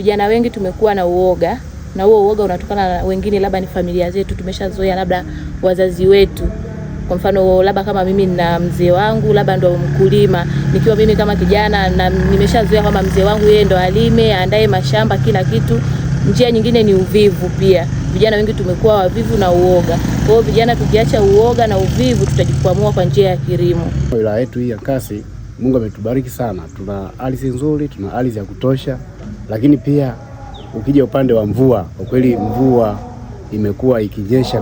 vijana wengi tumekuwa na uoga, na huo uoga unatokana na wengine labda ni familia zetu, tumeshazoea labda wazazi wetu. Kwa mfano labda kama mimi na mzee wangu labda ndo mkulima, nikiwa mimi kama kijana na nimeshazoea kama mzee wangu yeye ndo alime, aandae mashamba kila kitu. Njia nyingine ni uvivu pia. Vijana wengi tumekuwa wavivu na uoga. Kwa hiyo vijana tukiacha uoga na uvivu tutajikwamua kwa njia ya kilimo. Wilaya yetu hii ya Nkasi, Mungu ametubariki sana. Tuna ardhi nzuri, tuna ardhi ya kutosha, lakini pia ukija upande wa mvua, kwa kweli mvua imekuwa ikinyesha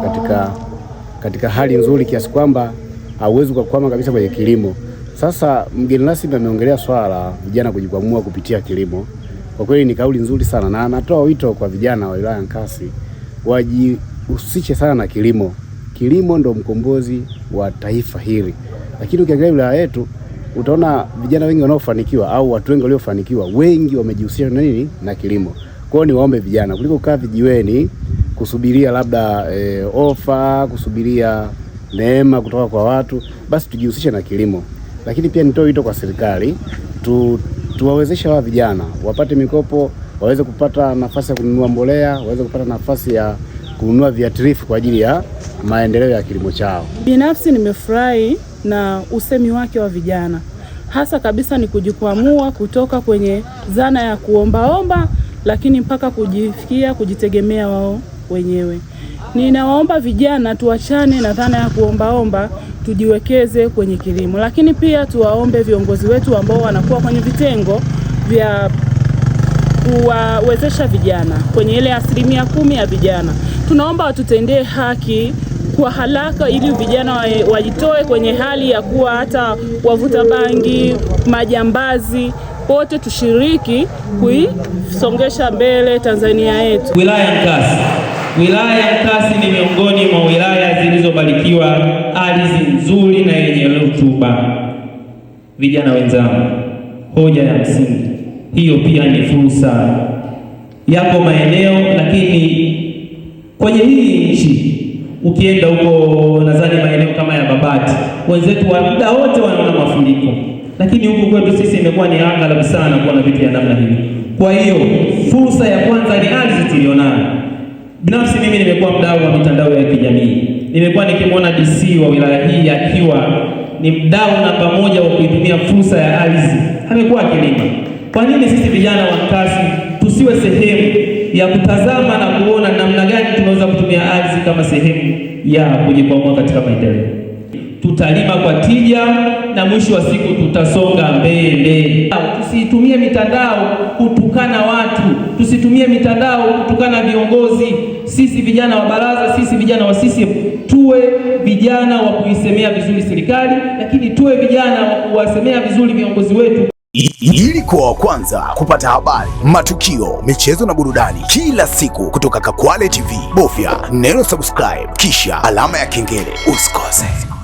katika hali nzuri kiasi kwamba hauwezi kukwama kabisa kwenye kilimo. Sasa mgeni rasmi ameongelea swala la vijana kujikwamua kupitia kilimo. Kwa kweli ni kauli nzuri sana, na anatoa wito kwa vijana wa wilaya ya Nkasi wajihusishe sana na kilimo. Kilimo ndo mkombozi wa taifa hili. Lakini ukiangalia wilaya yetu utaona vijana wengi wanaofanikiwa au watu wengi waliofanikiwa wengi wamejihusisha na nini? Na kilimo. Kwa hiyo ni waombe vijana kuliko kukaa vijiweni kusubiria labda ofa, kusubiria neema kutoka kwa watu, basi tujihusishe na kilimo. Lakini pia nitoe wito kwa serikali tuwawezeshe hawa vijana wapate mikopo, waweze kupata nafasi ya kununua mbolea, waweze kupata nafasi ya kununua viuatilifu kwa ajili ya maendeleo ya kilimo chao. Binafsi nimefurahi na usemi wake wa vijana. Hasa kabisa ni kujikwamua kutoka kwenye zana ya kuombaomba, lakini mpaka kujifikia kujitegemea wao wenyewe. Ninawaomba vijana tuachane na dhana ya kuombaomba, tujiwekeze kwenye kilimo. Lakini pia tuwaombe viongozi wetu ambao wanakuwa kwenye vitengo vya kuwawezesha vijana kwenye ile 10% ya vijana. Tunaomba watutendee haki kwa haraka ili vijana wajitoe kwenye hali ya kuwa hata wavuta bangi, majambazi. Wote tushiriki kuisongesha mbele Tanzania yetu. Wilaya ya Nkasi. Wilaya ya Nkasi ni miongoni mwa wilaya zilizobarikiwa ardhi nzuri na yenye rutuba. Vijana wenzangu, hoja ya msingi hiyo pia ni fursa. Yako maeneo, lakini kwenye hii nchi ukienda huko nadhani maeneo kama ya Babati, wenzetu wa muda wote wanaona mafuriko. Lakini huku kwetu sisi imekuwa ni aghalabu sana kuwa na vitu ya namna hii. Kwa hiyo fursa ya kwanza ni ardhi tulionayo. Binafsi mimi nimekuwa mdau wa mitandao ya kijamii. Nimekuwa nikimwona DC wa wilaya hii akiwa ni mdau namba moja wa kuitumia fursa ya ardhi. Amekuwa akilima. Kwa nini sisi vijana wa Nkasi tusiwe sehemu ya kutazama na kuona namna gani tunaweza kutumia ardhi kama sehemu ya kujikwamua katika maendeleo? Tutalima kwa tija na mwisho wa siku tutasonga mbele. Tusitumie mitandao kutukana watu, tusitumie mitandao kutukana viongozi. Sisi vijana wa baraza, sisi vijana wa CCM tuwe vijana wa kuisemea vizuri serikali, lakini tuwe vijana wa kuwasemea vizuri viongozi wetu. Ili kuwa wa kwanza kupata habari, matukio, michezo na burudani kila siku kutoka Kakwale TV, bofya neno subscribe kisha alama ya kengele. Usikose.